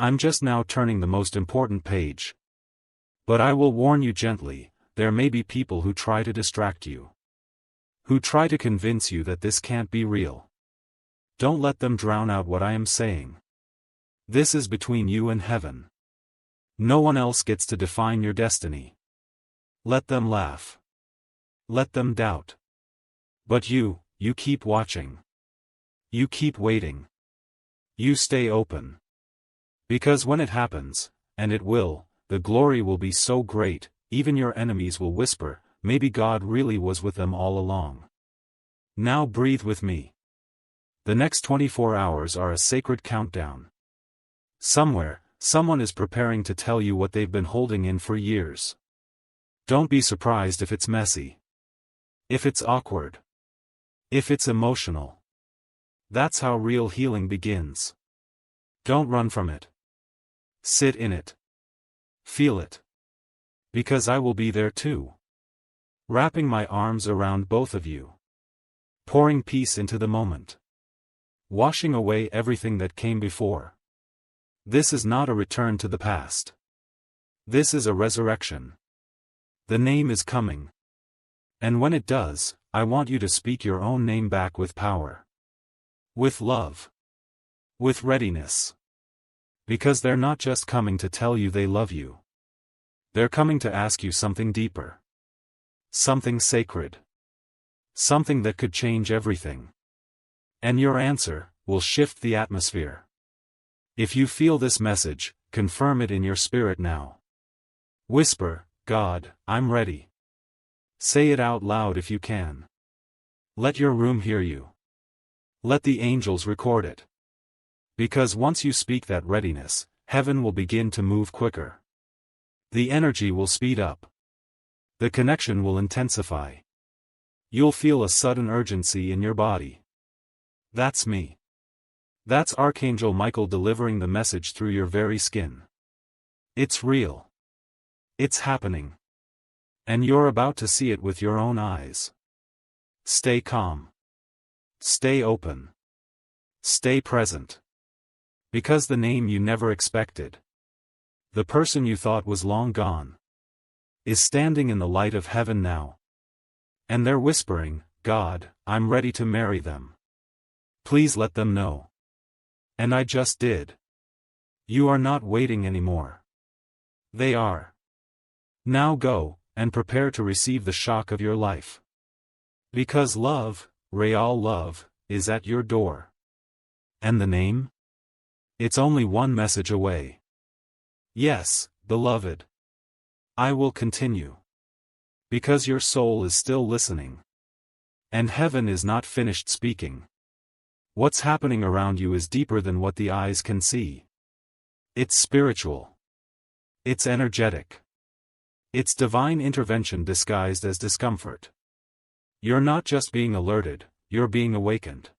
I'm just now turning the most important page. But I will warn you gently, there may be people who try to distract you. Who try to convince you that this can't be real. Don't let them drown out what I am saying. This is between you and heaven. No one else gets to define your destiny. Let them laugh. Let them doubt. But you keep watching. You keep waiting. You stay open. Because when it happens, and it will, the glory will be so great, even your enemies will whisper, maybe God really was with them all along. Now breathe with me. The next 24 hours are a sacred countdown. Somewhere, someone is preparing to tell you what they've been holding in for years. Don't be surprised if it's messy. If it's awkward. If it's emotional. That's how real healing begins. Don't run from it. Sit in it. Feel it. Because I will be there too. Wrapping my arms around both of you. Pouring peace into the moment. Washing away everything that came before. This is not a return to the past. This is a resurrection. The name is coming. And when it does, I want you to speak your own name back with power. With love. With readiness. Because they're not just coming to tell you they love you. They're coming to ask you something deeper. Something sacred. Something that could change everything. And your answer will shift the atmosphere. If you feel this message, confirm it in your spirit now. Whisper, God, I'm ready. Say it out loud if you can. Let your room hear you. Let the angels record it. Because once you speak that readiness, heaven will begin to move quicker. The energy will speed up. The connection will intensify. You'll feel a sudden urgency in your body. That's me. That's Archangel Michael delivering the message through your very skin. It's real. It's happening. And you're about to see it with your own eyes. Stay calm. Stay open. Stay present. Because the name you never expected, the person you thought was long gone, is standing in the light of heaven now. And they're whispering, God, I'm ready to marry them. Please let them know. And I just did. You are not waiting anymore. They are. Now go, and prepare to receive the shock of your life. Because love, real love, is at your door. And the name? It's only one message away. Yes, beloved. I will continue. Because your soul is still listening. And heaven is not finished speaking. What's happening around you is deeper than what the eyes can see. It's spiritual. It's energetic. It's divine intervention disguised as discomfort. You're not just being alerted, you're being awakened.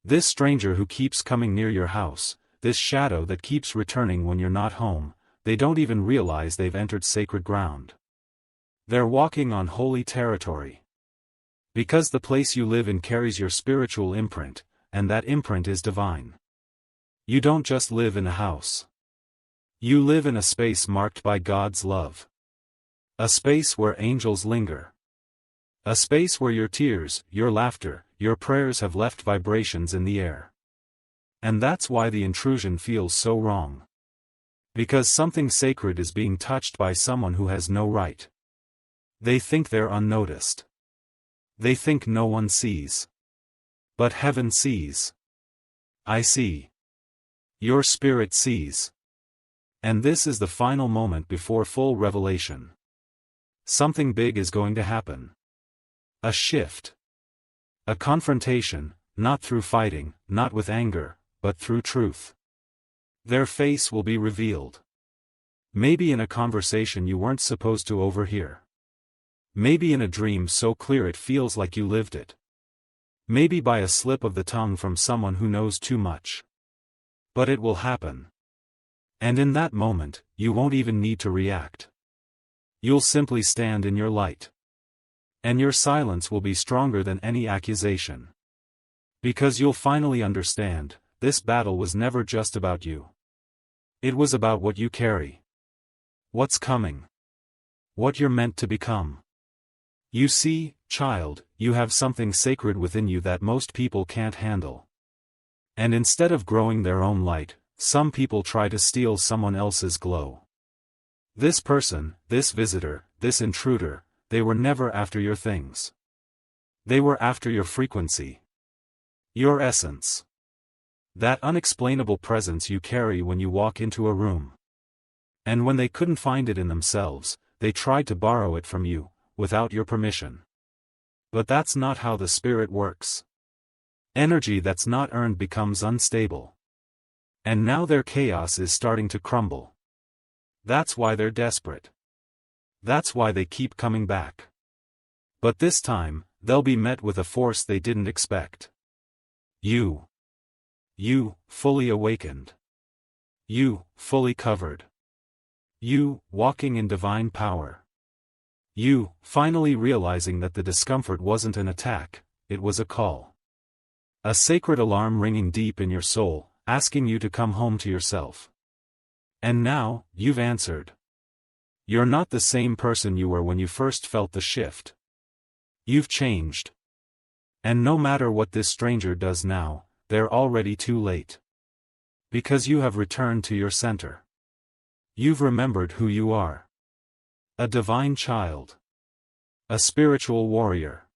This stranger who keeps coming near your house, this shadow that keeps returning when you're not home, they don't even realize they've entered sacred ground. They're walking on holy territory. Because the place you live in carries your spiritual imprint, and that imprint is divine. You don't just live in a house. You live in a space marked by God's love. A space where angels linger. A space where your tears, your laughter, your prayers have left vibrations in the air. And that's why the intrusion feels so wrong. Because something sacred is being touched by someone who has no right. They think they're unnoticed. They think no one sees. But heaven sees. I see. Your spirit sees. And this is the final moment before full revelation. Something big is going to happen. A shift. A confrontation, not through fighting, not with anger, but through truth. Their face will be revealed. Maybe in a conversation you weren't supposed to overhear. Maybe in a dream so clear it feels like you lived it. Maybe by a slip of the tongue from someone who knows too much. But it will happen. And in that moment, you won't even need to react. You'll simply stand in your light. And your silence will be stronger than any accusation. Because you'll finally understand, this battle was never just about you. It was about what you carry. What's coming. What you're meant to become. You see, child, you have something sacred within you that most people can't handle. And instead of growing their own light, some people try to steal someone else's glow. This person, this visitor, this intruder, they were never after your things. They were after your frequency. Your essence. That unexplainable presence you carry when you walk into a room. And when they couldn't find it in themselves, they tried to borrow it from you, without your permission. But that's not how the spirit works. Energy that's not earned becomes unstable. And now their chaos is starting to crumble. That's why they're desperate. That's why they keep coming back. But this time, they'll be met with a force they didn't expect. You, fully awakened. You, fully covered. You, walking in divine power. You, finally realizing that the discomfort wasn't an attack, it was a call. A sacred alarm ringing deep in your soul, asking you to come home to yourself. And now, you've answered. You're not the same person you were when you first felt the shift. You've changed. And no matter what this stranger does now, they're already too late. Because you have returned to your center. You've remembered who you are. A divine child. A spiritual warrior.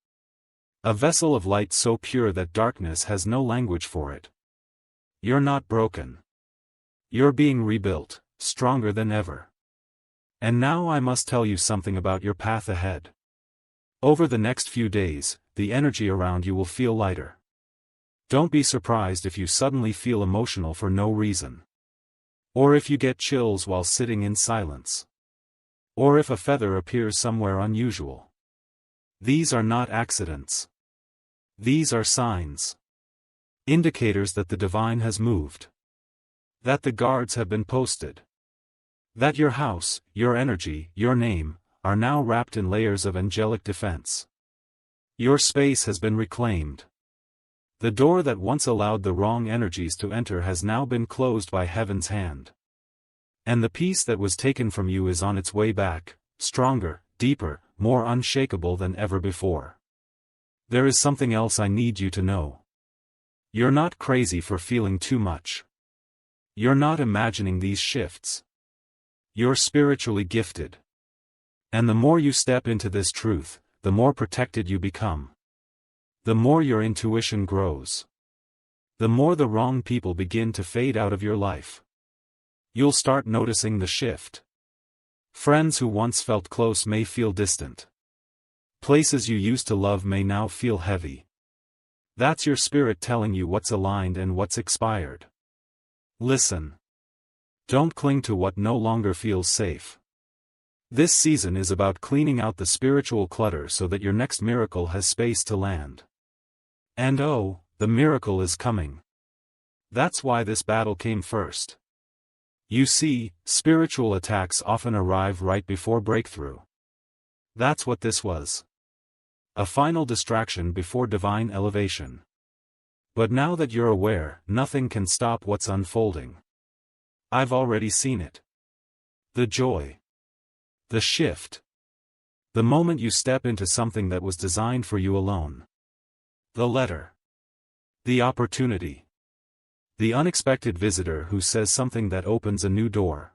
A vessel of light so pure that darkness has no language for it. You're not broken. You're being rebuilt, stronger than ever. And now I must tell you something about your path ahead. Over the next few days, the energy around you will feel lighter. Don't be surprised if you suddenly feel emotional for no reason. Or if you get chills while sitting in silence. Or if a feather appears somewhere unusual. These are not accidents. These are signs. Indicators that the divine has moved. That the guards have been posted. That your house, your energy, your name, are now wrapped in layers of angelic defense. Your space has been reclaimed. The door that once allowed the wrong energies to enter has now been closed by heaven's hand. And the peace that was taken from you is on its way back, stronger, deeper, more unshakable than ever before. There is something else I need you to know. You're not crazy for feeling too much. You're not imagining these shifts. You're spiritually gifted. And the more you step into this truth, the more protected you become. The more your intuition grows. The more the wrong people begin to fade out of your life. You'll start noticing the shift. Friends who once felt close may feel distant. Places you used to love may now feel heavy. That's your spirit telling you what's aligned and what's expired. Listen. Don't cling to what no longer feels safe. This season is about cleaning out the spiritual clutter so that your next miracle has space to land. And oh, the miracle is coming. That's why this battle came first. You see, spiritual attacks often arrive right before breakthrough. That's what this was. A final distraction before divine elevation. But now that you're aware, nothing can stop what's unfolding. I've already seen it. The joy. The shift. The moment you step into something that was designed for you alone. The letter. The opportunity. The unexpected visitor who says something that opens a new door.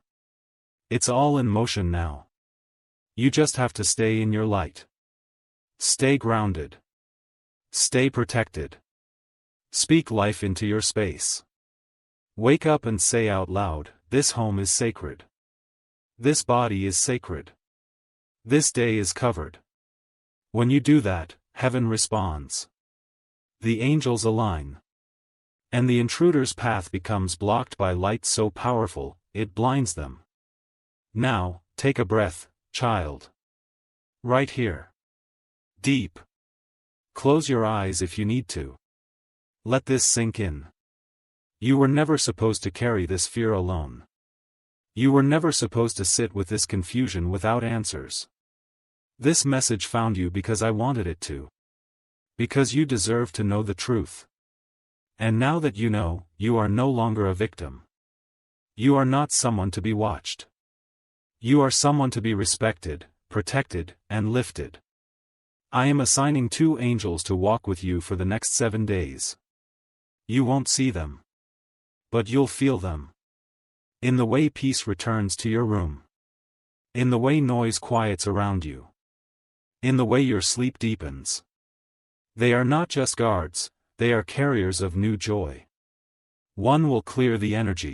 It's all in motion now. You just have to stay in your light. Stay grounded. Stay protected. Speak life into your space. Wake up and say out loud, this home is sacred. This body is sacred. This day is covered. When you do that, heaven responds. The angels align. And the intruder's path becomes blocked by light so powerful, it blinds them. Now, take a breath, child. Right here. Deep. Close your eyes if you need to. Let this sink in. You were never supposed to carry this fear alone. You were never supposed to sit with this confusion without answers. This message found you because I wanted it to. Because you deserve to know the truth. And now that you know, you are no longer a victim. You are not someone to be watched. You are someone to be respected, protected, and lifted. I am assigning 2 angels to walk with you for the next 7 days. You won't see them. But you'll feel them. In the way peace returns to your room. In the way noise quiets around you. In the way your sleep deepens. They are not just guards, they are carriers of new joy. One will clear the energy.